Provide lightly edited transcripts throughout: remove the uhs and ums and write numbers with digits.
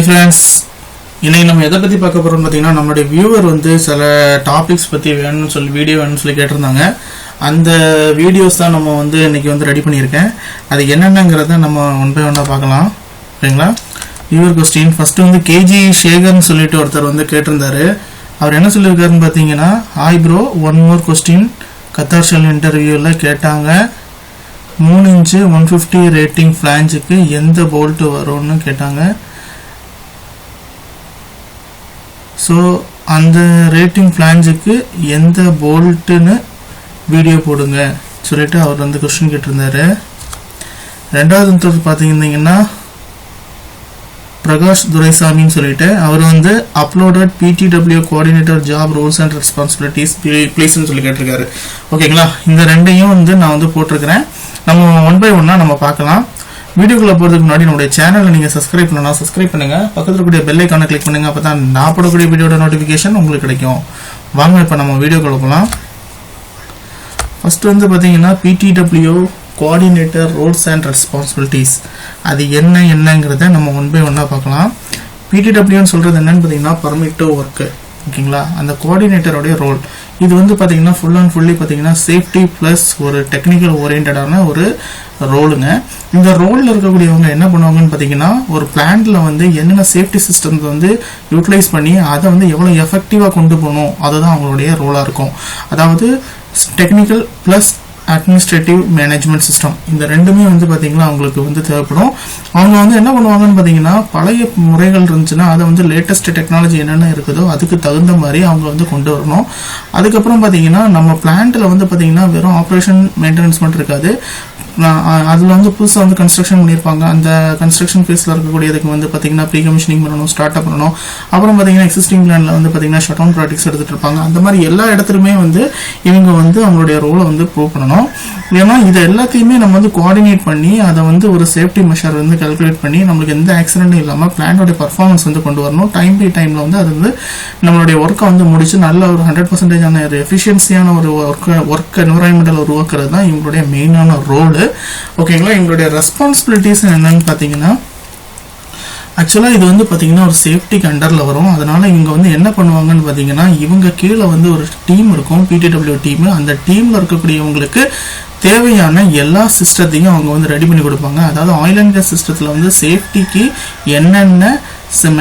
Hi friends, இன்னைக்கு நம்ம எதை பத்தி பார்க்க போறோம்னு பாத்தீங்கன்னா நம்மளுடைய வியூவர் வந்து சில டாபிக்ஸ் பத்தி வேணும்னு சொல்லி வீடியோ வேணும்னு சொல்லி கேட்டிருந்தாங்க. அந்த வீடியோஸ் தான் நம்ம வந்து இன்னைக்கு வந்து ரெடி பண்ணியிருக்கேன். அது என்னென்னங்கறத நம்ம ஒன் பை ஒன்னா பார்க்கலாம். ஓகேங்களா? வியூவர் क्वेश्चन ஃபர்ஸ்ட் வந்து கேஜி ஷேகர்னு சொல்லிட்டு ஒருத்தர் வந்து கேட்டிருந்தாரு. அவர் என்ன சொல்லிருக்காருன்னு பாத்தீங்கன்னா, "hi bro, one more question Qatar shell இன்டர்வியூல கேட்டாங்க. 3 இன்ச் 150 ரேட்டிங் ஃபிளாஞ்சுக்கு எந்த போல்ட் வரும்னு கேட்டாங்க. ஸோ அந்த ரேட்டிங் ஃபிளாஞ்சுக்கு எந்த போல்ட்டுன்னு வீடியோ போடுங்க சொல்லிட்டு அவர் வந்து கொஸ்டின் கேட்டிருந்தாரு. ரெண்டாவது பார்த்தீங்கன்னா பிரகாஷ் துரைசாமின்னு சொல்லிட்டு அவர் வந்து uploaded PTW coordinator job rules and responsibilities ப்ளீஸ்ன்னு சொல்லி கேட்டிருக்காரு. ஓகேங்களா? இந்த ரெண்டையும் வந்து நான் வந்து போட்டிருக்கிறேன். நம்ம ஒன் பை ஒன்னா நம்ம பார்க்கலாம். வீடியோக்குள்ள போறதுக்கு முன்னாடி நம்மளுடைய சேனலை நீங்க சப்ஸ்கிரைப் பண்ணலாம், சப்ஸ்கிரைப் பண்ணுங்க. பக்கத்துல இருக்கக்கூடிய பெல் ஐகானை கிளிக் பண்ணுங்க. அப்பதான் நான் போடக்கூடிய வீடியோட நோட்டிபிகேஷன் உங்களுக்கு கிடைக்கும். வாங்க இப்ப நம்ம வீடியோக்குள்ள போலாம். ஃபர்ஸ்ட் வந்து பாத்தீங்கன்னா PTW coordinator roles and responsibilities அது என்னங்கிறத நம்ம ஒன் பை ஒன்னா பார்க்கலாம். PTWன்னு சொல்றது என்னன்னு பாத்தீங்கன்னா பர்மிட்டிவ் ஒர்க். ஓகேங்களா? அந்த கோஆர்டினேட்டரோட ரோல் இது வந்து பாத்தீங்கன்னா ஃபுல் அண்ட் ஃபுல்லி பாத்தீங்கன்னா சேஃப்டி பிளஸ் ஒரு டெக்னிக்கல் ஓரியன்டான ஒரு ரோலுங்க. இந்த ரோல்ல இருக்கக்கூடியவங்க என்ன பண்ணுவாங்கன்னு பாத்தீங்கன்னா, ஒரு பிளான்ட்ல வந்து என்னென்ன சேஃப்டி சிஸ்டம்ஸ் வந்து யூட்டிலைஸ் பண்ணி அதை வந்து எவ்வளவு எஃபெக்டிவா கொண்டு போகணும் அதுதான் அவங்களுடைய ரோலா இருக்கும். அதாவது technical plus administrative management system இந்த ரெண்டுமே வந்து பாத்தீங்கன்னா அவங்களுக்கு வந்து தேவைப்படும். அவங்க வந்து என்ன பண்ணுவாங்கன்னு பாத்தீங்கன்னா, பழைய முறைகள் இருந்துச்சுன்னா அதை வந்து லேட்டஸ்ட் டெக்னாலஜி என்னென்ன இருக்குதோ அதுக்கு தகுந்த மாதிரி அவங்க வந்து கொண்டு வரணும். அதுக்கப்புறம் பாத்தீங்கன்னா நம்ம பிளான்ட்ல வந்து பாத்தீங்கன்னா வெறும் ஆப்ரேஷன் மெயின்டெனன்ஸ் மட்டும் இருக்காது. அதுல வந்து புதுசாக வந்து கன்ஸ்ட்ரக்ஷன் பண்ணியிருப்பாங்க. அந்த கன்ஸ்ட்ரக்ஷன் ஃபேஸ்ல இருக்கக்கூடியதுக்கு வந்து பாத்தீங்கன்னா ப்ரீ கமிஷனிங் பண்ணணும், ஸ்டார்ட் அப் பண்ணணும். அப்புறம் பாத்தீங்கன்னா எக்ஸிஸ்டிங் பிளான்ல வந்து பாத்தீங்கன்னா ஷட்டவுன் ப்ராஜெக்ட்ஸ் எடுத்துட்டு இருப்பாங்க. அந்த மாதிரி எல்லா இடத்துலையுமே வந்து இவங்க வந்து அவங்களுடைய ரோலை வந்து ப்ரூவ் பண்ணணும். ஏன்னா இதை எல்லாத்தையுமே நம்ம வந்து கோஆர்டினேட் பண்ணி அதை வந்து ஒரு சேஃப்டி மெஷர் வந்து கால்குலேட் பண்ணி நம்மளுக்கு எந்த ஆக்சிடென்ட்டும் இல்லாமல் பிளானோட பர்ஃபார்மன்ஸ் வந்து கொண்டு வரணும். டைம் பை டைம்ல வந்து அது வந்து நம்மளுடைய ஒர்க்கை வந்து முடிச்சு நல்ல ஒரு 100% ஒரு எஃபிஷியன்சியான ஒரு ஒர்க் என்வரான்மெண்டல் உருவாக்குறது தான் இவங்களுடைய மெயினான ரோல். ஓகேங்களா? எங்களுடைய ரெஸ்பான்சிபிலிட்டிஸ் என்னன்னு பாத்தீங்கன்னா, ஆக்சுவலா இது வந்து பாத்தீங்கன்னா ஒரு சேஃப்டிக்கு அண்டர்ல வரும். அதனால இவங்க வந்து என்ன பண்ணுவாங்கன்னு பாத்தீங்கன்னா, இவங்க கீழே வந்து ஒரு டீம் இருக்கும், PTW டீம். அந்த டீம்ல இருக்கக்கூடியவங்களுக்கு தேவையான எல்லா சிஸ்டத்தையும் அவங்க வந்து ரெடி பண்ணி கொடுப்பாங்க. அதாவது ஆயில் அண்ட் கேஸ் சிஸ்டத்துல வந்து சேஃப்டிக்கு என்னென்ன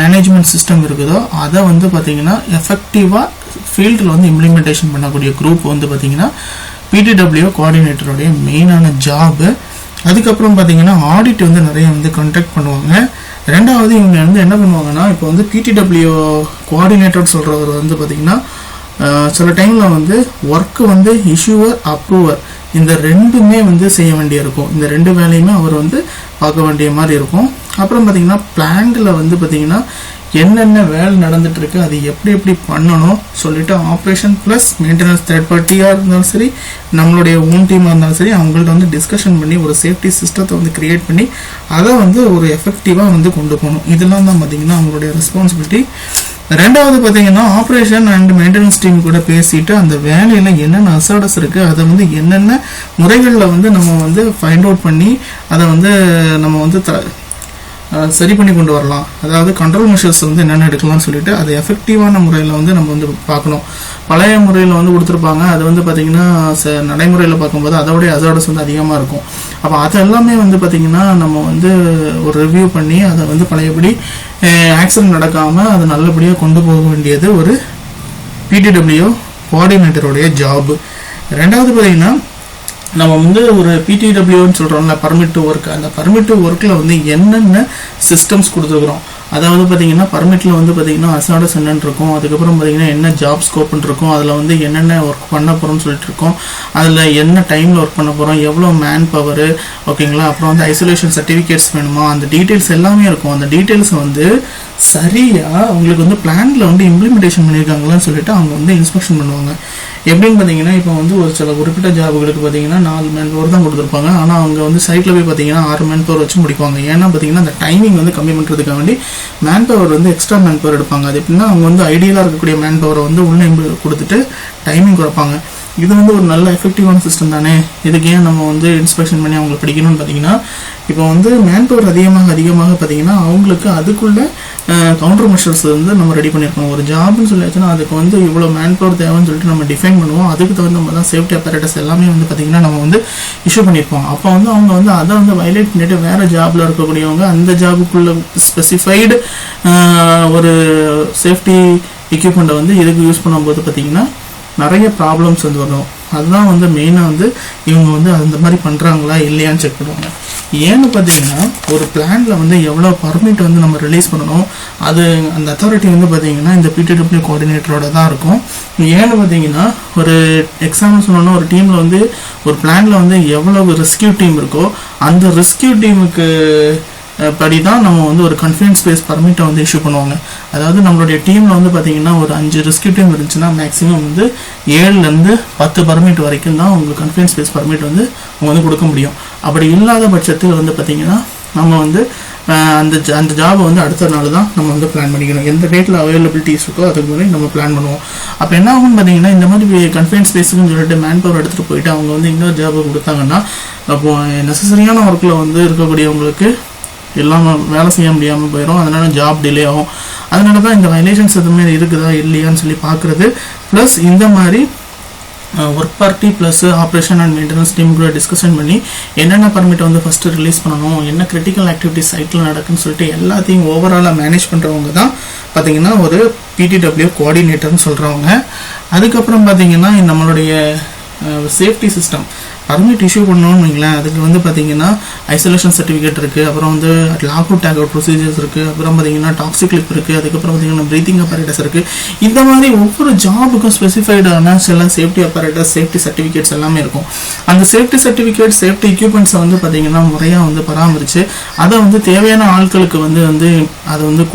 மேனேஜ்மெண்ட் சிஸ்டம் இருக்குதோ அதை வந்து பாத்தீங்கன்னா எஃபெக்டிவா ஃபீல்டில் வந்து இம்ப்ளிமெண்டேஷன் பண்ணக்கூடிய குரூப் வந்து பாத்தீங்கன்னா PTW கோஆர்டினேட்டருடைய மெயினான ஜாப். அதுக்கப்புறம் பாத்தீங்கன்னா ஆடிட் வந்து நிறைய வந்து கண்டக்ட் பண்ணுவாங்க. ரெண்டாவது இவங்க வந்து என்ன பண்ணுவாங்கன்னா, இப்போ வந்து PTW கோஆர்டினேட்டர் சொல்றவர் வந்து பாத்தீங்கன்னா சில டைம்ல வந்து ஒர்க் வந்து இஷ்யூவர் அப்ரூவர் இந்த ரெண்டுமே வந்து செய்ய வேண்டிய இருக்கும். இந்த ரெண்டு வேலையுமே அவர் வந்து பார்க்க வேண்டிய மாதிரி இருக்கும். அப்புறம் பாத்தீங்கன்னா பிளான்ட்ல வந்து பாத்தீங்கன்னா என்னென்ன வேலை நடந்துட்டு இருக்கு அது எப்படி எப்படி பண்ணணும் சொல்லிட்டு ஆப்ரேஷன் பிளஸ் மெயின்டெனன்ஸ் தேர்ட் பார்ட்டியா இருந்தாலும் சரி, நம்மளுடைய ஓன் டீமா இருந்தாலும் சரி, அவங்கள்ட்ட வந்து டிஸ்கஷன் பண்ணி ஒரு சேஃப்டி சிஸ்டத்தை வந்து கிரியேட் பண்ணி அதை வந்து ஒரு எஃபெக்டிவா வந்து கொண்டு போகணும். இதெல்லாம் தான் பாத்தீங்கன்னா அவங்களுடைய ரெஸ்பான்சிபிலிட்டி. ரெண்டாவது பாத்தீங்கன்னா ஆப்ரேஷன் அண்ட் மெயின்டெனன்ஸ் டீம் கூட பேசிட்டு அந்த வேலையில என்னென்ன அசாடஸ் இருக்கு அதை வந்து என்னென்ன முறைகளில் வந்து நம்ம வந்து ஃபைண்ட் அவுட் பண்ணி அதை வந்து நம்ம வந்து சரி பண்ணி கொண்டு வரலாம். அதாவது கண்ட்ரோல் மெஷர்ஸ் வந்து என்னென்ன எடுக்கலாம்னு சொல்லிட்டு அதை எஃபெக்டிவான முறையில் வந்து நம்ம வந்து பார்க்கணும். பழைய முறையில் வந்து கொடுத்துருப்பாங்க, அது வந்து பார்த்தீங்கன்னா நடைமுறையில் பார்க்கும்போது அதோடைய அசாடஸ் வந்து அதிகமாக இருக்கும். அப்போ அதெல்லாமே வந்து பார்த்தீங்கன்னா நம்ம வந்து ஒரு ரிவ்யூ பண்ணி அதை வந்து பழையபடி ஆக்சிடென்ட் நடக்காமல் அதை நல்லபடியாக கொண்டு போக வேண்டியது ஒரு PTW கோஆர்டினேட்டருடைய ஜாப். ரெண்டாவது பார்த்தீங்கன்னா நம்ம வந்து ஒரு PTWன்னு சொல்றோம்ல பர்மிட்டிவ் ஒர்க், அந்த பர்மிட்டிவ் ஒர்க்ல வந்து என்னென்ன சிஸ்டம்ஸ் கொடுத்துருக்குறோம். அதாவது பாத்தீங்கன்னா பர்மிட்ல வந்து பாத்தீங்கன்னா அசாடஸ் என்னன்னு இருக்கும், அதுக்கப்புறம் பாத்தீங்கன்னா என்ன ஜாப் ஸ்கோப்னு இருக்கும், அதுல வந்து என்னென்ன ஒர்க் பண்ண போறோம்னு சொல்லிட்டு இருக்கோம், அதுல என்ன டைம்ல ஒர்க் பண்ண போறோம், எவ்வளவு மேன் பவர், ஓகேங்களா? அப்புறம் வந்து ஐசோலேஷன் சர்டிபிகேட்ஸ் வேணுமா, அந்த டீடைல்ஸ் எல்லாமே இருக்கும். அந்த டீடைல்ஸ் வந்து சரியா உங்களுக்கு வந்து பிளான்ல வந்து இம்ப்ளிமெண்டேஷன் பண்ணியிருக்காங்களான்னு சொல்லிட்டு அவங்க வந்து இன்ஸ்பெக்ஷன் பண்ணுவாங்க. எப்படின்னு பாத்தீங்கன்னா, இப்போ வந்து ஒரு சில குறிப்பிட்ட ஜாபுகளுக்கு பாத்தீங்கன்னா 4 மேன் பவர் தான் கொடுத்துருப்பாங்க. ஆனா அவங்க வந்து சைட்ல போய் பாத்தீங்கன்னா 6 மேன் பவர் வச்சு முடிப்பாங்க. ஏன்னா பாத்தீங்கன்னா அந்த டைமிங் வந்து கம்மி பண்றதுக்காக வேண்டி மேன் பவர் வந்து எக்ஸ்ட்ரா மேன் பவர் எடுப்பாங்க. அது எப்படின்னா அவங்க வந்து ஐடியலா இருக்கக்கூடிய மேன் பவரை வந்து உள்ள கொடுத்துட்டு டைமிங் குறைப்பாங்க. இது வந்து ஒரு நல்ல எஃபெக்டிவான சிஸ்டம் தானே. இதுக்கு ஏன் நம்ம வந்து இன்ஸ்பெக்ஷன் பண்ணி அவங்களை படிக்கணும்னு பார்த்தீங்கன்னா, இப்போ வந்து மேன் பவர் அதிகமாக பார்த்தீங்கன்னா அவங்களுக்கு அதுக்குள்ள கவுண்டர் மெஷர்ஸ் வந்து நம்ம ரெடி பண்ணியிருக்கோம். ஒரு ஜாப்னு சொல்லியாச்சுன்னா அதுக்கு வந்து இவ்வளோ மேன் பவர் தேவைன்னு சொல்லிட்டு நம்ம டிஃபைன் பண்ணுவோம். அதுக்கு தகுந்த மாதிரி தான் சேஃப்டி அப்பரேட்டஸ் எல்லாமே வந்து பார்த்தீங்கன்னா நம்ம வந்து இஷ்யூ பண்ணியிருப்போம். அப்போ வந்து அவங்க வந்து அதை வந்து வயலேட் பண்ணிட்டு வேறு ஜாபில் இருக்கக்கூடியவங்க அந்த ஜாபுக்குள்ள ஸ்பெசிஃபைடு ஒரு சேஃப்டி எக்யூப்மெண்ட்டை வந்து இதுக்கு யூஸ் பண்ணும்போது பார்த்தீங்கன்னா நிறைய ப்ராப்ளம்ஸ் வந்து வரும். அதுதான் வந்து மெயினாக வந்து இவங்க வந்து அந்த மாதிரி பண்ணுறாங்களா இல்லையான்னு செக் பண்ணுவாங்க. ஏன்னு பார்த்தீங்கன்னா ஒரு பிளான்ல வந்து எவ்வளோ பர்மிட் வந்து நம்ம ரிலீஸ் பண்ணணும் அது அந்த அத்தாரிட்டி வந்து பார்த்தீங்கன்னா இந்த PTW கோஆர்டினேட்டரோட தான் இருக்கும். ஏன்னு பார்த்தீங்கன்னா ஒரு எக்ஸாம்பிள் சொன்னோன்னா ஒரு டீமில் வந்து ஒரு பிளான்ல வந்து எவ்வளவு ரெஸ்கியூ டீம் இருக்கோ அந்த ரெஸ்கியூ டீமுக்கு படி தான் நம்ம வந்து ஒரு கன்ஃபைன் ஸ்பேஸ் பர்மிட்டை வந்து இஷ்யூ பண்ணுவாங்க. அதாவது நம்மளுடைய டீமில் வந்து பார்த்தீங்கன்னா ஒரு 5 ரெஸ்கியூ டீம் இருந்துச்சுன்னா மேக்ஸிமம் வந்து 7லேருந்து 10 பர்மிட் வரைக்கும் தான் உங்களுக்கு கன்ஃபைன் ஸ்பேஸ் பர்மிட் வந்து அவங்க வந்து கொடுக்க முடியும். அப்படி இல்லாத பட்சத்தில் வந்து பார்த்தீங்கன்னா நம்ம வந்து அந்த ஜாபை வந்து அடுத்த நாள் தான் நம்ம வந்து பிளான் பண்ணிக்கணும். எந்த டேட்டில் அவைலபிலிட்டிஸ் இருக்கோ அதுக்கு முன்னாடி நம்ம பிளான் பண்ணுவோம். அப்போ என்ன ஆகும்னு பார்த்தீங்கன்னா இந்த மாதிரி கன்ஃபைன் ஸ்பேஸுக்குன்னு சொல்லிட்டு மேன் பவர் எடுத்துகிட்டு போயிட்டு அவங்க வந்து இன்னொரு ஜாபை கொடுத்தாங்கன்னா அப்போ நெசசரியான ஒர்க்கில் வந்து இருக்கக்கூடியவங்களுக்கு எல்லாம் வேலை செய்ய முடியாமல் போயிடும். அதனால ஜாப் டிலே ஆகும். அதனால தான் இந்த வயலேஷன்ஸ் எதுவுமே இருக்குதா இல்லையான்னு சொல்லி பார்க்குறது. ப்ளஸ் இந்த மாதிரி work party plus operation and maintenance team கூட டிஸ்கஷன் பண்ணி என்னென்ன பர்மிட்டை வந்து ஃபஸ்ட்டு ரிலீஸ் பண்ணணும், என்ன கிரிட்டிக்கல் ஆக்டிவிட்டிஸ் சைட்டில் நடக்குன்னு சொல்லிட்டு எல்லாத்தையும் ஓவராலாக மேனேஜ் பண்ணுறவங்க தான் பார்த்தீங்கன்னா ஒரு PTW கோஆர்டினேட்டர்னு சொல்கிறவங்க. அதுக்கப்புறம் பார்த்தீங்கன்னா நம்மளுடைய சேஃப்டி சிஸ்டம் பர்மிட் இஷ்யூ பண்ணணும்னு வைங்களேன். அதுக்கு வந்து பார்த்தீங்கன்னா ஐசோலேஷன் சர்டிஃபிகேட் இருக்குது, அப்புறம் வந்து lock out tag out procedures இருக்குது, அப்புறம் பார்த்தீங்கன்னா டாக்ஸிக் கிளிப் இருக்குது, அதுக்கப்புறம் பார்த்தீங்கன்னா ப்ரீத்திங் அப்பரேட்டஸ் இருக்குது. இந்த மாதிரி ஒவ்வொரு ஜாபுக்கும் ஸ்பெசிஃபைடான சில சேஃப்டி அப்பரேட்டஸ் சேஃப்டி சர்டிஃபிகேட்ஸ் எல்லாமே இருக்கும். அந்த சேஃப்டி சர்டிஃபிகேட் சேஃப்டி எக்யூப்மெண்ட்ஸை வந்து பார்த்தீங்கன்னா முறையாக வந்து பராமரித்து அதை வந்து தேவையான ஆட்களுக்கு வந்து அதை வந்து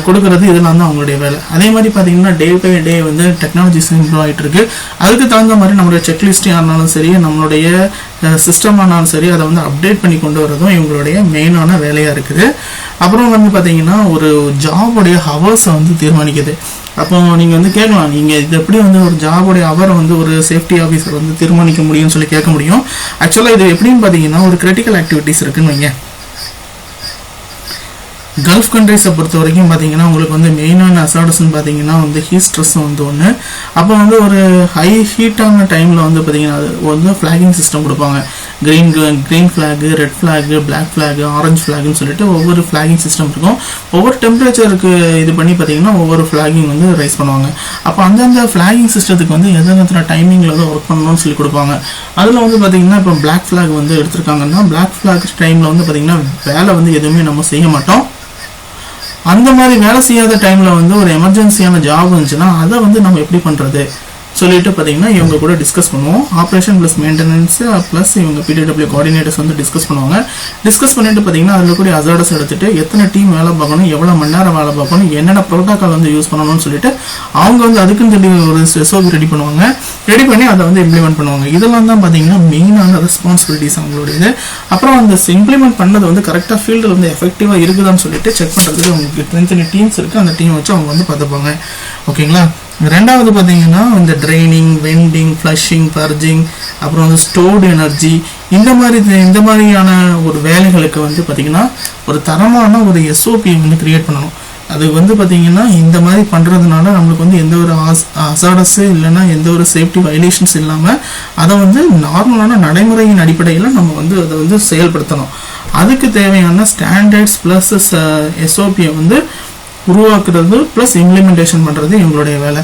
கொடுக்கறது இதெல்லாம் தான் அவங்களுடைய வேலை. அதே மாதிரி பார்த்தீங்கன்னா டே பை டே வந்து டெக்னாலஜிஸ் இம்ப்ரூவ் ஆகிட்டு இருக்கு. அதுக்கு தகுந்த மாதிரி நம்மளுடைய செக்லிஸ்டாக இருந்தாலும் சரி நம்மளுடைய சிஸ்டம் ஆனாலும் சரி அதை வந்து அப்டேட் பண்ணி கொண்டு வரதும் இவங்களுடைய மெயினான வேலையாக இருக்குது. அப்புறம் வந்து பார்த்தீங்கன்னா ஒரு ஜாபுடைய ஹவர்ஸை வந்து தீர்மானிக்குது. அப்போ நீங்கள் வந்து கேட்கலாம், நீங்கள் இது எப்படி வந்து ஒரு ஜாபுடைய ஹவரை வந்து ஒரு சேஃப்டி ஆஃபீஸர் வந்து தீர்மானிக்க முடியும்னு சொல்லி கேட்க முடியும். ஆக்சுவலாக இது எப்படின்னு பார்த்தீங்கன்னா ஒரு கிரிட்டிக்கல் ஆக்டிவிட்டிஸ் இருக்குன்னு வைங்க. கல்ஃப் கண்ட்ரிஸை பொறுத்த வரைக்கும் பார்த்தீங்கன்னா உங்களுக்கு வந்து மெயினான அசார்ட்ஸ்ன்னு பார்த்தீங்கன்னா வந்து ஹீட் ஸ்ட்ரெஸ் வந்து ஒன்று. அப்போ வந்து ஒரு ஹை ஹீட்டான டைமில் வந்து பார்த்தீங்கன்னா அது வந்து ஃப்ளாகிங் சிஸ்டம் கொடுப்பாங்க. Green flag, red flag, black flag, orange ஃப்ளாகுன்னு சொல்லிட்டு ஒவ்வொரு ஃப்ளாகிங் சிஸ்டம் இருக்கும். ஒவ்வொரு டெம்பரேச்சருக்கு இது பண்ணி பார்த்தீங்கன்னா ஒவ்வொரு ஃப்ளாகிங் வந்து ரைஸ் பண்ணுவாங்க. அப்போ அந்தந்த ஃப்ளாகிங் சிஸ்டத்துக்கு வந்து எந்தெந்த டைமிங்கில் வந்து ஒர்க் பண்ணணும்னு சொல்லி கொடுப்பாங்க. அதில் வந்து பார்த்தீங்கன்னா இப்போ பிளாக் ஃப்ளாக் வந்து எடுத்திருக்காங்கன்னா பிளாக் ஃப்ளாக் டைமில் வந்து பார்த்தீங்கன்னா வேலை வந்து எதுவுமே நம்ம செய்ய மாட்டோம். அந்த மாதிரி வேலை செய்யாத டைமில் வந்து ஒரு எமர்ஜென்சியான ஜாப் இருந்துச்சுன்னா அதை வந்து நம்ம எப்படி பண்ணுறது சொல்லிட்டு பார்த்தீங்கன்னா இவங்க கூட டிஸ்கஸ் பண்ணுவோம். ஆப்ரேஷன் ப்ளஸ் மெயின்டெனன்ஸ் ப்ளஸ் இவங்க PTW கோஆர்டினேட்டர்ஸ் வந்து டிஸ்கஸ் பண்ணுவாங்க. டிஸ்கஸ் பண்ணிட்டு பார்த்தீங்கன்னா அதில் கூட அசார்டஸ் எடுத்துட்டு எத்தனை டீம் வேலை பார்க்கணும், எவ்வளோ மணி நேரம் வேலை பார்க்கணும், என்னென்ன ப்ரோட்டோக்கால் வந்து யூஸ் பண்ணணும்னு சொல்லிட்டு அவங்க வந்து அதுக்குன்னு சொல்லி ஒரு SOP ரெடி பண்ணுவாங்க. ரெடி பண்ணி அதை வந்து இம்ப்ளிமெண்ட் பண்ணுவாங்க. இதெல்லாம் தான் பார்த்தீங்கன்னா மெயினான ரெஸ்பான்சிபிலிட்டிஸ் அவங்களுடையது. அப்புறம் அந்த இம்ப்ளிமெண்ட் பண்ணது வந்து கரெக்டாக ஃபீல்டில் வந்து எஃபெக்டிவாக இருக்குதான்னு சொல்லிட்டு செக் பண்ணுறதுக்கு அவங்களுக்கு தனித்தனி டீம்ஸ் இருக்குது. அந்த டீம் வச்சு அவங்க வந்து பார்த்துப்பாங்க. ஓகேங்களா. ரெண்டாவது பார்த்தீங்கன்னா இந்த ட்ரைனிங், வெண்டிங், ஃப்ளஷிங், பர்ஜிங், அப்புறம் வந்து ஸ்டோர்டு எனர்ஜி இந்த மாதிரியான ஒரு வேலைகளுக்கு வந்து பார்த்தீங்கன்னா ஒரு தரமான ஒரு SOP வந்து கிரியேட் பண்ணணும். அது வந்து பார்த்தீங்கன்னா இந்த மாதிரி பண்ணுறதுனால நம்மளுக்கு வந்து எந்த ஒரு அசார்டஸு இல்லைன்னா எந்த ஒரு சேஃப்டி வயலேஷன்ஸ் இல்லாமல் அதை வந்து நார்மலான நடைமுறையின் அடிப்படையில் நம்ம வந்து அதை வந்து செயல்படுத்தணும். அதுக்கு தேவையான ஸ்டாண்டர்ட்ஸ் ப்ளஸ் SOPயை வந்து உருவாக்குறது ப்ளஸ் இம்ப்ளிமெண்டேஷன் பண்ணுறது இவங்களுடைய வேலை.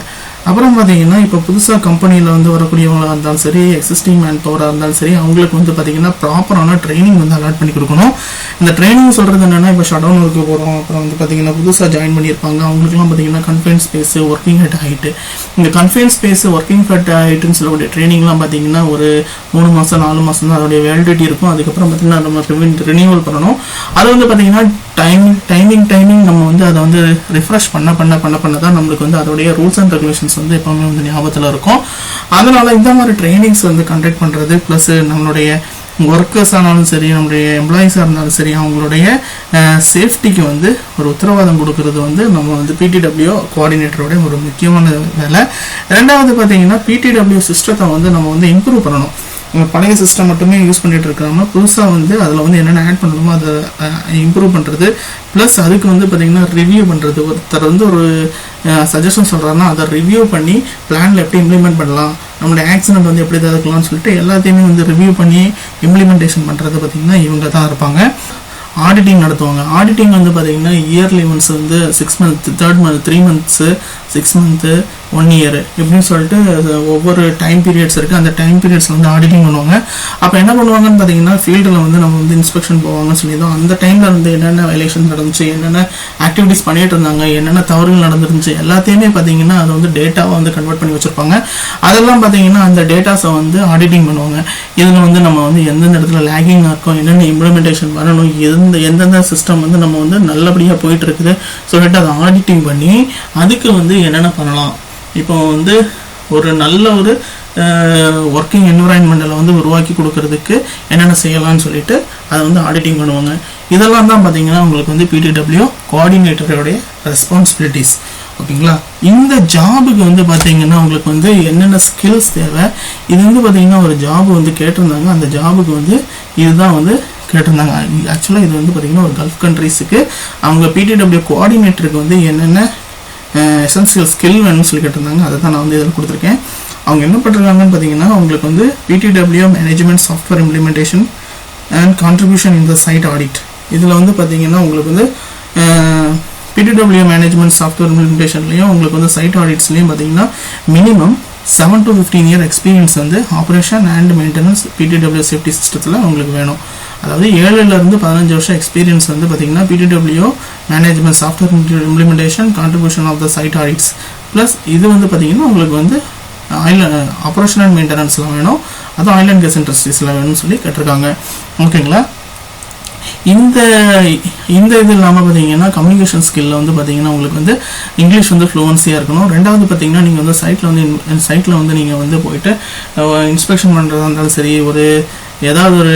அப்புறம் பார்த்தீங்கன்னா இப்போ புதுசாக கம்பெனியில் வந்து வரக்கூடியவங்களாக இருந்தாலும் சரி எக்ஸிஸ்டிங் மேன் பவராக இருந்தாலும் சரி அவங்களுக்கு வந்து பார்த்தீங்கன்னா ப்ராப்பரான ட்ரைனிங் வந்து அலாட் பண்ணி கொடுக்கணும். இந்த ட்ரைனிங் சொல்கிறது என்னென்னா இப்போ ஷட்டவுன் ஒர்க்கு போகிறோம், அப்புறம் வந்து பார்த்தீங்கன்னா புதுசாக ஜாயின் பண்ணியிருப்பாங்க அவங்களுக்குலாம் பார்த்தீங்கன்னா confine space, working head height. இந்த கன்ஃபைன் ஸ்பேஸு, ஒர்க்கிங் ஹெட் ஹைட்டுன்னு சொல்லக்கூடிய ட்ரைனிங்லாம் பார்த்தீங்கன்னா ஒரு 3 மாதம் 4 மாதம் தான் அதோடைய வேலிடிட்டி இருக்கும். அதுக்கப்புறம் பார்த்தீங்கன்னா நம்ம ரினியூவல் பண்ணணும். அது வந்து பார்த்தீங்கன்னா டைமிங் நம்ம வந்து அதை வந்து ரிஃப்ரெஷ் பண்ண தான் நம்மளுக்கு வந்து அதோடைய ரூல்ஸ் அண்ட் ரெகுலேஷன்ஸ் வந்து எப்பவுமே வந்து ஞாபகத்தில் இருக்கும். அதனால இந்த மாதிரி ட்ரைனிங்ஸ் வந்து கண்டக்ட் பண்ணுறது ப்ளஸ் நம்மளுடைய ஒர்க்கர்ஸ் ஆனாலும் சரி நம்மளுடைய எம்ப்ளாயீஸாக இருந்தாலும் சரி அவங்களுடைய சேஃப்டிக்கு வந்து ஒரு உத்தரவாதம் கொடுக்கறது வந்து நம்ம வந்து PTW கோஆர்டினேட்டரோட ஒரு முக்கியமான வேலை. ரெண்டாவது பார்த்தீங்கன்னா PTW சிஸ்டத்தை வந்து நம்ம வந்து இம்ப்ரூவ் பண்ணணும். பழைய சிஸ்டம் மட்டுமே யூஸ் பண்ணிட்டு இருக்காம புதுசாக வந்து அதில் வந்து என்னென்ன ஆட் பண்ணணுமோ அதை இம்ப்ரூவ் பண்ணுறது, ப்ளஸ் அதுக்கு வந்து பார்த்திங்கன்னா ரிவ்யூ பண்ணுறது. ஒருத்தர் வந்து ஒரு சஜஷன் சொல்கிறாருன்னா அதை ரிவ்யூ பண்ணி பிளானில் எப்படி இம்ப்ளிமெண்ட் பண்ணலாம், நம்மளுடைய ஆக்சிடென்ட் வந்து எப்படி தடுக்கலாம்னு சொல்லிட்டு எல்லாத்தையுமே வந்து ரிவ்யூ பண்ணி இம்ப்ளிமெண்டேஷன் பண்ணுறது பார்த்திங்கன்னா இவங்க தான் இருப்பாங்க. ஆடிட்டிங் நடத்துவாங்க. ஆடிட்டிங் வந்து பார்த்திங்கன்னா இயர்லி ஒன்ஸ் வந்து 6 months, 3rd month, 3 months, 6 months, 1 year இப்படின்னு சொல்லிட்டு ஒவ்வொரு டைம் பீரியட்ஸ் இருக்குது. அந்த டைம் பீரியட்ஸில் வந்து ஆடிட்டிங் பண்ணுவாங்க. அப்போ என்ன பண்ணுவாங்கன்னு பார்த்தீங்கன்னா ஃபீல்டில் வந்து நம்ம வந்து இன்ஸ்பெக்ஷன் போவாங்கன்னு சொல்லியிருந்தோம். அந்த டைமில் வந்து என்னென்ன வயலேஷன் நடந்துச்சு, என்னென்ன ஆக்டிவிட்டிஸ் பண்ணிட்டு இருந்தாங்க, என்னென்ன தவறுகள் நடந்துருந்துச்சு எல்லாத்தையுமே பார்த்தீங்கன்னா அதை வந்து டேட்டாவை வந்து கன்வெர்ட் பண்ணி வச்சுருப்பாங்க. அதெல்லாம் பார்த்தீங்கன்னா அந்த டேட்டாஸை வந்து ஆடிட்டிங் பண்ணுவாங்க. இதில் வந்து நம்ம வந்து எந்தெந்த இடத்துல லேகிங்காக இருக்கும், என்னென்ன இம்ப்ளிமெண்டேஷன் வரணும், எந்தெந்த சிஸ்டம் வந்து நம்ம வந்து நல்லபடியாக போயிட்டு இருக்குது சொல்லிட்டு அதை ஆடிட்டிங் பண்ணி அதுக்கு வந்து என்னென்ன பண்ணலாம், இப்போ வந்து ஒரு நல்ல ஒரு ஒர்க்கிங் என்விரான்மெண்ட்டில் வந்து உருவாக்கி கொடுக்கறதுக்கு என்னென்ன செய்யலாம்னு சொல்லிட்டு அதை வந்து ஆடிட்டிங் பண்ணுவாங்க. இதெல்லாம் தான் பார்த்தீங்கன்னா உங்களுக்கு வந்து PTW கோஆர்டினேட்டருடைய ரெஸ்பான்சிபிலிட்டிஸ். ஓகேங்களா. இந்த ஜாபுக்கு வந்து பார்த்தீங்கன்னா உங்களுக்கு வந்து என்னென்ன ஸ்கில்ஸ் தேவை, இது வந்து பார்த்தீங்கன்னா ஒரு ஜாப் வந்து கேட்டிருந்தாங்க. அந்த ஜாபுக்கு வந்து இதுதான் வந்து கேட்டிருந்தாங்க. ஆக்சுவலாக இது வந்து பார்த்தீங்கன்னா ஒரு கல்ஃப் கண்ட்ரீஸுக்கு அவங்க PTW கோஆர்டினேட்டருக்கு வந்து என்னென்ன எசென்சியல் ஸ்கில் வேணும்னு சொல்லி கேட்டிருந்தாங்க. அதை தான் நான் வந்து இதில் கொடுத்துருக்கேன். அவங்க என்ன பண்ணுறாங்கன்னு பார்த்தீங்கன்னா உங்களுக்கு வந்து PTW management software implementation and contribution in the site audit. இதில் வந்து பார்த்தீங்கன்னா உங்களுக்கு வந்து PTW மேனேஜ்மெண்ட் சாஃப்ட்வேர் இம்ப்ளிமெண்டேஷன்லையும் உங்களுக்கு வந்து சைட் ஆடிட்ஸ்லையும் பார்த்தீங்கன்னா மினிமம் 7 to 15 year எக்ஸ்பீரியன்ஸ் வந்து operation and maintenance PTW safety சிஸ்டத்தில் உங்களுக்கு வேணும். அதாவது 7லேருந்து 15 வருஷம் எக்ஸ்பீரியன்ஸ் வந்து பார்த்தீங்கன்னா PTW management software implementation contribution of the site audits plus இது வந்து பார்த்தீங்கன்னா உங்களுக்கு வந்து ஆப்ரேஷன் அண்ட் மெயின்டெனன்ஸ்லாம் வேணும். அதுவும் ஆயில் அண்ட் கேஸ் இண்டஸ்ட்ரீஸில் வேணும்னு சொல்லி கேட்டிருக்காங்க. ஓகேங்களா. இந்த இது இல்லாமல் பார்த்தீங்கன்னா கம்யூனிகேஷன் ஸ்கில்ல வந்து பார்த்தீங்கன்னா உங்களுக்கு வந்து இங்கிலீஷ் வந்து ஃப்ளூவன்சியாக இருக்கணும். ரெண்டாவது பார்த்தீங்கன்னா நீங்கள் வந்து சைட்டில் வந்து நீங்கள் வந்து போயிட்டு இன்ஸ்பெக்ஷன் பண்ணுறதா இருந்தாலும் சரி, ஒரு ஏதாவது ஒரு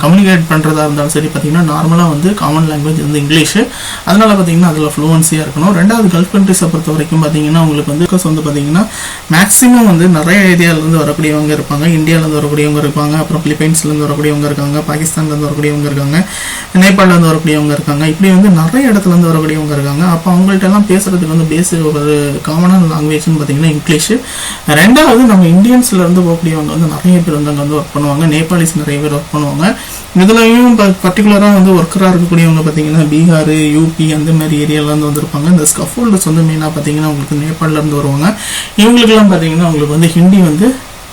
கம்யூனிகேட் பண்ணுறதா இருந்தாலும் சரி பார்த்தீங்கன்னா நார்மலாக வந்து காமன் லாங்குவேஜ் வந்து இங்கிலீஷு. அதனால் பார்த்தீங்கன்னா அதில் ஃப்ளூவன்சியாக இருக்கணும். ரெண்டாவது கல்ஃப் கண்ட்ரிஸை பொறுத்த வரைக்கும் பார்த்தீங்கன்னா உங்களுக்கு வந்து பார்த்தீங்கன்னா மேக்ஸிமம் வந்து நிறைய ஏரியாவிலேருந்து வரக்கூடியவங்க இருப்பாங்க. இந்தியாவிலேருந்து வரக்கூடியவங்க இருப்பாங்க, அப்புறம் பிலிப்பைன்ஸ்லேருந்து வரக்கூடியவங்க இருக்காங்க, பாகிஸ்தான்லேருந்து வரக்கூடியவங்க இருக்காங்க, நேபாளிலேருந்து வரக்கூடியவங்க இருக்காங்க, இப்படி வந்து நிறைய இடத்துலேருந்து வரக்கூடியவங்க இருக்காங்க. அப்போ அவங்கள்ட்ட எல்லாம் பேசுகிறதுக்கு வந்து ஒரு காமனான லாங்குவேஜ்னு பார்த்தீங்கன்னா இங்கிலீஷு. ரெண்டாவது நம்ம இந்தியன்ஸ்லேருந்து போகக்கூடியவங்க வந்து நிறைய பேர் வந்து அங்கே வந்து ஒர்க் பண்ணுவாங்க. நேபாளிஸ் நிறைய பேர் ஒர்க் பண்ணுவாங்க. இதுலையும் பர்டிகுலராக வந்து ஒர்க்கராக இருக்கக்கூடியவங்க பார்த்தீங்கன்னா பீகார், யூபி அந்த மாதிரி ஏரியாவிலேருந்து வந்துருப்பாங்க. இந்த ஸ்கஃபோல்டர்ஸ் வந்து மெயினாக பார்த்தீங்கன்னா உங்களுக்கு நேபாளிலேருந்து வருவாங்க. இவங்களுக்குலாம் பார்த்தீங்கன்னா உங்களுக்கு வந்து ஹிந்தி வந்து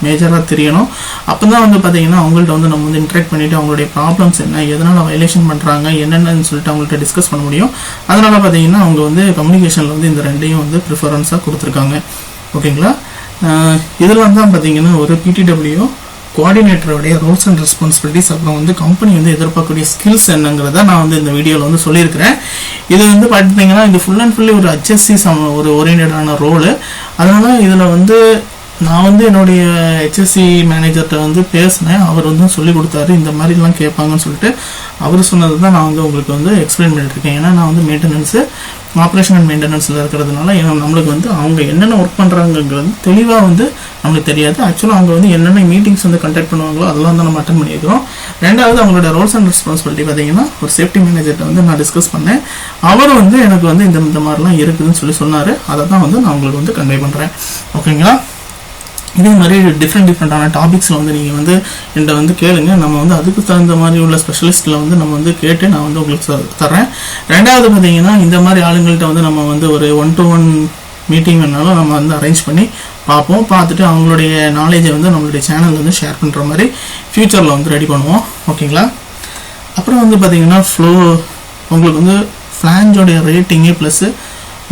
மேஜராக தெரியணும். அப்போ தான் வந்து பார்த்தீங்கன்னா அவங்கள்ட்ட வந்து நம்ம வந்து இன்ட்ராக்ட் பண்ணிவிட்டு அவங்களுடைய ப்ராப்ளம்ஸ் என்ன, எதனால் வயலேஷன் பண்ணுறாங்க, என்னென்னு சொல்லிட்டு அவங்கள்ட்ட டிஸ்கஸ் பண்ண முடியும். அதனால் பார்த்தீங்கன்னா அவங்க வந்து கம்யூனிகேஷனில் வந்து இந்த ரெண்டையும் வந்து ப்ரிஃபரன்ஸாக கொடுத்துருக்காங்க. ஓகேங்களா. இதெல்லாம் தான் பார்த்தீங்கன்னா ஒரு PTW கோஆர்டினேட்டருடைய ரோல்ஸ் அண்ட் ரெஸ்பான்சிபிலிட்டிஸ், அப்புறம் வந்து கம்பெனி வந்து எதிர்பார்க்கக்கூடிய ஸ்கில்ஸ் என்னங்கிறத நான் வந்து இந்த வீடியோவில் வந்து சொல்லியிருக்கிறேன். இது வந்து பார்த்தீங்கன்னா இது ஃபுல் அண்ட் ஃபுல்லி ஒரு HSC ஒரு ஓரியன்டான ரோலு. அதனால் இதில் வந்து நான் வந்து என்னுடைய HSC மேனேஜர்கிட்ட வந்து பேசினேன். அவர் வந்து சொல்லி கொடுத்தாரு இந்த மாதிரிலாம் கேட்பாங்கன்னு சொல்லிட்டு. அவர் சொன்னது தான் நான் வந்து உங்களுக்கு வந்து எக்ஸ்பிளைன் பண்ணிட்டுருக்கேன். ஏன்னா நான் வந்து மெயின்டெனன்ஸு ஆப்ரேஷன் அண்ட் மெயின்டெனன்ஸில் இருக்கிறதுனால நம்மளுக்கு வந்து அவங்க என்னென்ன ஒர்க் பண்ணுறாங்கிறது தெளிவாக வந்து நம்மளுக்கு தெரியாது. ஆக்சுவலாக அவங்க வந்து என்னென்ன மீட்டிங்ஸ் வந்து கண்டக்ட் பண்ணுவாங்களோ அதெல்லாம் தான் நம்ம அட்டன் பண்ணியிருக்கிறோம். ரெண்டாவது அவங்களோட ரோல்ஸ் அண்ட் ரெஸ்பான்சிபிலிட்டி பார்த்தீங்கன்னா ஒரு சேஃப்டி மேனேஜர்கிட்ட வந்து நான் டிஸ்கஸ் பண்ணேன். அவர் வந்து எனக்கு வந்து இந்த மாதிரிலாம் இருக்குதுன்னு சொல்லி சொன்னார். அதை தான் வந்து நான் உங்களுக்கு வந்து கன்வே பண்ணுறேன். ஓகேங்களா. இதே மாதிரி டிஃப்ரெண்டான டாபிக்ஸில் வந்து நீங்கள் வந்து என்கிட்ட வந்து கேளுங்க. நம்ம வந்து அதுக்கு தகுந்த மாதிரி உள்ள ஸ்பெஷலிஸ்ட்டில் வந்து நம்ம வந்து கேட்டு நான் வந்து உங்களுக்கு தரேன். ரெண்டாவது பார்த்தீங்கன்னா இந்த மாதிரி ஆளுங்கள்ட்ட வந்து நம்ம வந்து ஒரு 1-to-1 மீட்டிங் வேணாலும் நம்ம வந்து அரேஞ்ச் பண்ணி பார்ப்போம். பார்த்துட்டு அவங்களுடைய நாலேஜை வந்து நம்மளுடைய சேனல் வந்து ஷேர் பண்ணுற மாதிரி ஃப்யூச்சரில் வந்து ரெடி பண்ணுவோம். ஓகேங்களா. அப்புறம் வந்து பார்த்தீங்கன்னா உங்களுக்கு வந்து ஃப்ளாஞ்சோடைய ரேட்டிங்கு ப்ளஸ்ஸு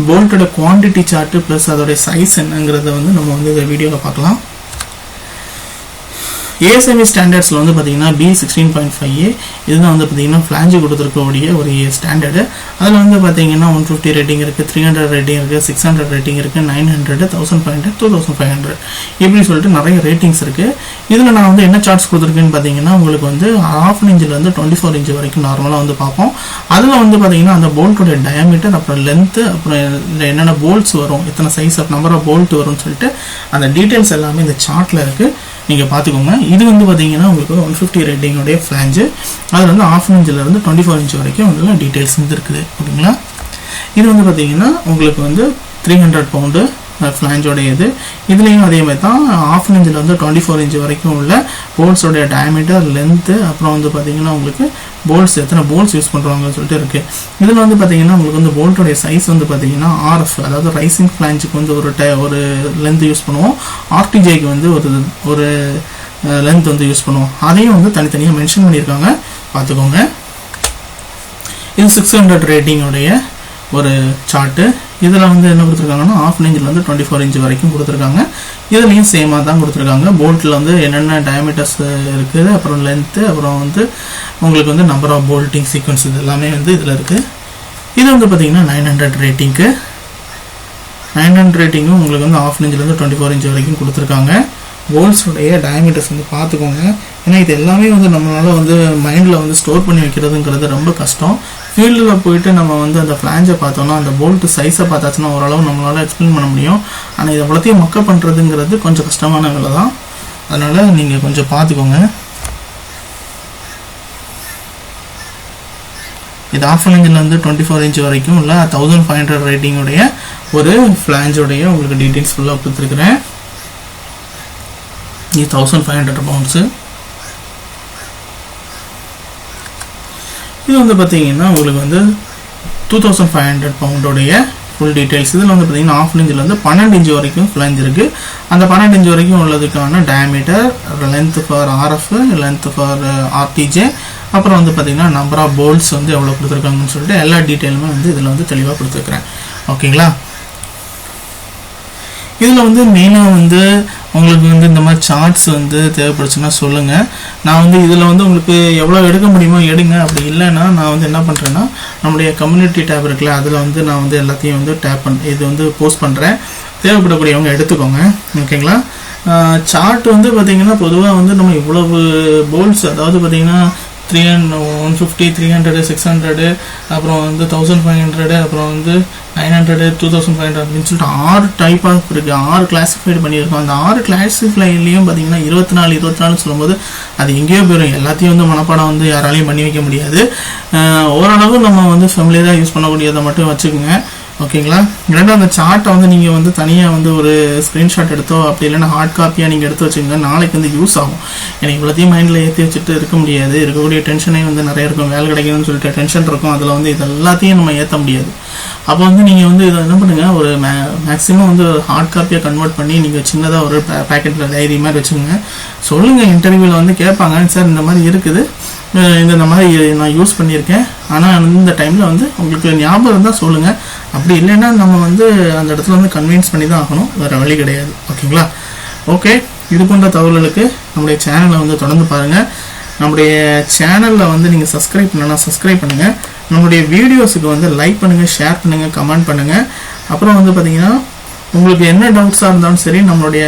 போல்ட்டோட குவான்டிட்டி சார்ட்டு ப்ளஸ் அதோடைய சைஸ் என்னங்கிறத வந்து நம்ம வந்து இந்த வீடியோவில் பார்க்கலாம். ASME ஸ்டாண்டர்ட்ஸில் வந்து பார்த்தீங்கன்னா B16.5A இதுதான் வந்து பார்த்தீங்கன்னா ஃப்ளாஞ்சு கொடுத்துருக்கக்கூடிய ஒரு ஸ்டாண்டர்டு. அதில் வந்து பார்த்தீங்கன்னா 150 ரேட்டிங் இருக்குது, 300 ரேட்டிங் இருக்குது, 600 ரேட்டிங் இருக்குது, 900, 1500, 2500 இப்படி சொல்லிட்டு நிறைய ரேட்டிங்ஸ் இருக்குது. இதில் நான் வந்து என்ன சார்ட்ஸ் கொடுத்துருக்கேன்னு பார்த்தீங்கன்னா உங்களுக்கு வந்து 1/2 இன்ச்சிலேருந்து 24 இன்ச் வரைக்கும் நார்மலாக வந்து பார்ப்போம். அதில் வந்து பார்த்தீங்கன்னா அந்த போல்ட்டோட டயாமீட்டர், அப்புறம் லென்த்து, அப்புறம் என்னென்ன போல்ட்ஸ் வரும், எத்தனை size of number of bolt வரும்னு சொல்லிட்டு அந்த டீட்டெயில்ஸ் எல்லாமே இந்த சார்ட்டில் இருக்குது. நீங்கள் பார்த்துக்கோங்க. இது வந்து பார்த்தீங்கன்னா உங்களுக்கு 150 ரேட்டிங்கோடைய ஃப்ளாஞ்சு. அதில் வந்து 1/2 இன்ச்சிலேருந்து 24 இன்ச் வரைக்கும் வந்து டீட்டெயில்ஸ் வந்து இருக்குது. ஓகேங்களா. இது வந்து பார்த்தீங்கன்னா உங்களுக்கு வந்து 300 பவுண்டு ஃப்ளாஞ்சோடைய இது. இதுலேயும் அதே மாதிரி தான் 1/2 இன்ச்சில் வந்து 24 இன்ச் வரைக்கும் உள்ள போல்ட்ஸோடைய டயமீட்டர், லென்த்து, அப்புறம் வந்து பார்த்தீங்கன்னா உங்களுக்கு போல்ட்ஸ் எத்தனை போல்ட்ஸ் யூஸ் பண்ணுறாங்கன்னு சொல்லிட்டு இருக்குது. இதில் வந்து பார்த்தீங்கன்னா உங்களுக்கு வந்து போல்ட்டோடைய சைஸ் வந்து பார்த்தீங்கன்னா RF, அதாவது ரைசிங் ஃப்ளாஞ்சுக்கு வந்து ஒரு லென்த் யூஸ் பண்ணுவோம். RTJக்கு வந்து ஒரு லென்த் வந்து யூஸ் பண்ணுவோம். அதையும் வந்து தனித்தனியாக மென்ஷன் பண்ணியிருக்காங்க, பார்த்துக்கோங்க. இது 600 ரேட்டிங்கோடைய ஒரு சார்ட்டு. இதில் வந்து என்ன கொடுத்துருக்காங்கன்னா 1/2 இன்ச்சில் வந்து 24 இன்ச் வரைக்கும் கொடுத்துருக்காங்க. இதுலேயும் சேமாக தான் கொடுத்துருக்காங்க. போல்ட்டில் வந்து என்னென்ன டயமீட்டர்ஸ் இருக்குது, அப்புறம் லென்த்து, அப்புறம் வந்து உங்களுக்கு வந்து நம்பர் ஆஃப் போல்ட்டிங் சீக்வன்ஸ், இது எல்லாமே வந்து இதில் இருக்குது. இது வந்து பார்த்தீங்கன்னா 900 ரேட்டிங்க்கு. 900 ரேட்டிங்கும் உங்களுக்கு வந்து 1/2 இன்ச்சிலேருந்து 24 இன்ச் வரைக்கும் கொடுத்துருக்காங்க. போல்ட்ஸோடைய டயமீட்டர்ஸ் வந்து பார்த்துக்கோங்க. ஏன்னா இது எல்லாமே வந்து நம்மளால் வந்து மைண்டில் வந்து ஸ்டோர் பண்ணி வைக்கிறதுங்கிறது ரொம்ப கஷ்டம். ஃபீல்டில் போயிட்டு நம்ம வந்து அந்த ஃப்ளாஞ்சை பார்த்தோன்னா அந்த போல்ட்டு சைஸை பார்த்தாச்சுன்னா ஓரளவு நம்மளால் எக்ஸ்பிளைன் பண்ண முடியும். ஆனால் இதை எவ்வளோத்தையும் மக்கப் பண்ணுறதுங்கிறது கொஞ்சம் கஷ்டமான வேலை தான். அதனால் நீங்கள் கொஞ்சம் பார்த்துக்கோங்க. இது 1/2 இன்ச்சில் வந்து 24 இன்ச் வரைக்கும் உள்ள 1500 ரேட்டிங்குடைய ஒரு ஃப்ளாஞ்சோடைய உங்களுக்கு டீட்டெயில்ஸ் ஃபுல்லாக கொடுத்துருக்குறேன். இது 1500 பவுண்ட்ஸு. இது வந்து பார்த்தீங்கன்னா உங்களுக்கு வந்து 2500 பவுண்டோடைய ஃபுல் டீட்டெயில்ஸ். இதில் வந்து பார்த்தீங்கன்னா 1/2 இன்ச்சில் 12 இன்ச் வரைக்கும் ஃப்ளாஞ்ச் இருக்குது. அந்த 12 இன்ச் வரைக்கும் உள்ளதுக்கான diameter, length for RF, length for RTJ, அப்புறம் வந்து பார்த்தீங்கன்னா நம்பர் ஆஃப் போல்ட்ஸ் வந்து எவ்வளோ கொடுத்துருக்காங்கன்னு சொல்லிட்டு எல்லா டீட்டெயிலுமே வந்து இதில் வந்து தெளிவாக கொடுத்துருக்குறேன். ஓகேங்களா. இதில் வந்து மெயினாக வந்து உங்களுக்கு வந்து இந்த மாதிரி சார்ட்ஸ் வந்து தேவைப்படுச்சுன்னா சொல்லுங்கள். நான் வந்து இதில் வந்து உங்களுக்கு எவ்வளோ எடுக்க முடியுமோ எடுங்க. அப்படி இல்லைன்னா நான் வந்து என்ன பண்ணுறேன்னா நம்முடைய கம்யூனிட்டி டேப் இருக்குல்ல, அதில் வந்து நான் வந்து எல்லாத்தையும் வந்து இது வந்து போஸ்ட் பண்ணுறேன். தேவைப்படக்கூடியவங்க எடுத்துக்கோங்க. ஓகேங்களா. சார்ட் வந்து பார்த்திங்கன்னா பொதுவாக வந்து நம்ம இவ்வளவு போல்ட்ஸ், அதாவது பார்த்திங்கன்னா 150, 300, 600, அப்புறம் வந்து 1500, அப்புறம் வந்து 900, 2500 அப்படின்னு சொல்லிட்டு 6 டைப்பாக இருக்குது. 6 கிளாஸிஃபைடு பண்ணியிருக்கோம். அந்த 6 கிளாஸிஃபைலையும் பார்த்தீங்கன்னா 24 சொல்லும்போது அது எங்கேயோ போயிடும். எல்லாத்தையும் வந்து மனப்பாடம் வந்து யாராலையும் பண்ணி வைக்க முடியாது. ஓரளவு நம்ம வந்து ஃபெமிலியராக யூஸ் பண்ணக்கூடியதை மட்டும் வச்சுக்கோங்க. ஓகேங்களா. இரண்டாவது அந்த சார்ட்டை வந்து நீங்கள் வந்து தனியாக வந்து ஒரு ஸ்க்ரீன்ஷாட் எடுத்தோ அப்படி இல்லைன்னா ஹார்ட் காப்பியாக நீங்கள் எடுத்து வச்சுக்கோங்க. நாளைக்கு வந்து யூஸ் ஆகும். எனக்கு இவ்வளோத்தையும் மைண்டில் ஏற்றி வச்சுட்டு இருக்க முடியாது. இருக்கக்கூடிய டென்ஷனே வந்து நிறைய இருக்கும். வேலை கிடைக்கணும்னு சொல்லிட்டு டென்ஷன் இருக்கும். அதில் வந்து இது எல்லாத்தையும் நம்ம ஏற்ற முடியாது. அப்போ வந்து நீங்கள் வந்து இதை என்ன பண்ணுங்கள், ஒரு மேக்ஸிமம் வந்து ஹார்ட் காப்பியாக கன்வெர்ட் பண்ணி நீங்கள் சின்னதாக ஒரு பேக்கெட்டில் டைரி மாதிரி வச்சுக்கோங்க. சொல்லுங்கள், இன்டர்வியூவில் வந்து கேட்பாங்க, சார் இந்த மாதிரி இருக்குது, இந்த மாதிரி நான் யூஸ் பண்ணியிருக்கேன், ஆனால் இந்த டைமில் வந்து உங்களுக்கு ஞாபகம் இருந்தால் சொல்லுங்கள். அப்படி இல்லைன்னா நம்ம வந்து அந்த இடத்துல வந்து கன்வின்ஸ் பண்ணி தான் ஆகணும், வேறு வழி கிடையாது. ஓகேங்களா. ஓகே, இது போன்ற தகவல்களுக்கு நம்முடைய சேனலை வந்து தொடர்ந்து பாருங்கள். நம்முடைய சேனலில் வந்து நீங்கள் சப்ஸ்கிரைப் பண்ணலாம், சப்ஸ்கிரைப் பண்ணுங்கள். நம்மளுடைய வீடியோஸுக்கு வந்து லைக் பண்ணுங்கள், ஷேர் பண்ணுங்கள், கமெண்ட் பண்ணுங்கள். அப்புறம் வந்து பார்த்தீங்கன்னா உங்களுக்கு என்ன டவுட்ஸாக இருந்தாலும் சரி நம்மளுடைய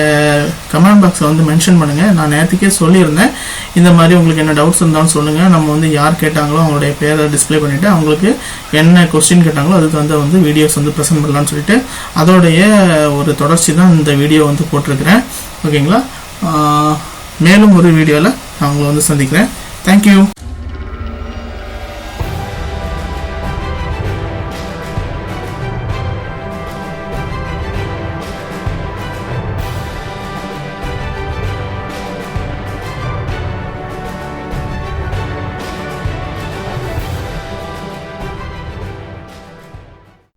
கமெண்ட் பாக்ஸில் வந்து மென்ஷன் பண்ணுங்கள். நான் நேற்றுக்கே சொல்லியிருந்தேன், இந்த மாதிரி உங்களுக்கு என்ன டவுட்ஸ் இருந்தாலும் சொல்லுங்கள். நம்ம வந்து யார் கேட்டாங்களோ அவங்களுடைய பேரை டிஸ்பிளே பண்ணிவிட்டு அவங்களுக்கு என்ன கொஸ்டின் கேட்டாங்களோ அதுக்கு வந்து வீடியோஸ் வந்து ப்ரெசென்ட் பண்ணலான்னு சொல்லிட்டு அதோடைய ஒரு தொடர்ச்சி தான் இந்த வீடியோ வந்து போட்டிருக்கிறேன். ஓகேங்களா. மேலும் ஒரு வீடியோவில் நான் உங்களை வந்து சந்திக்கிறேன். தேங்க்யூ.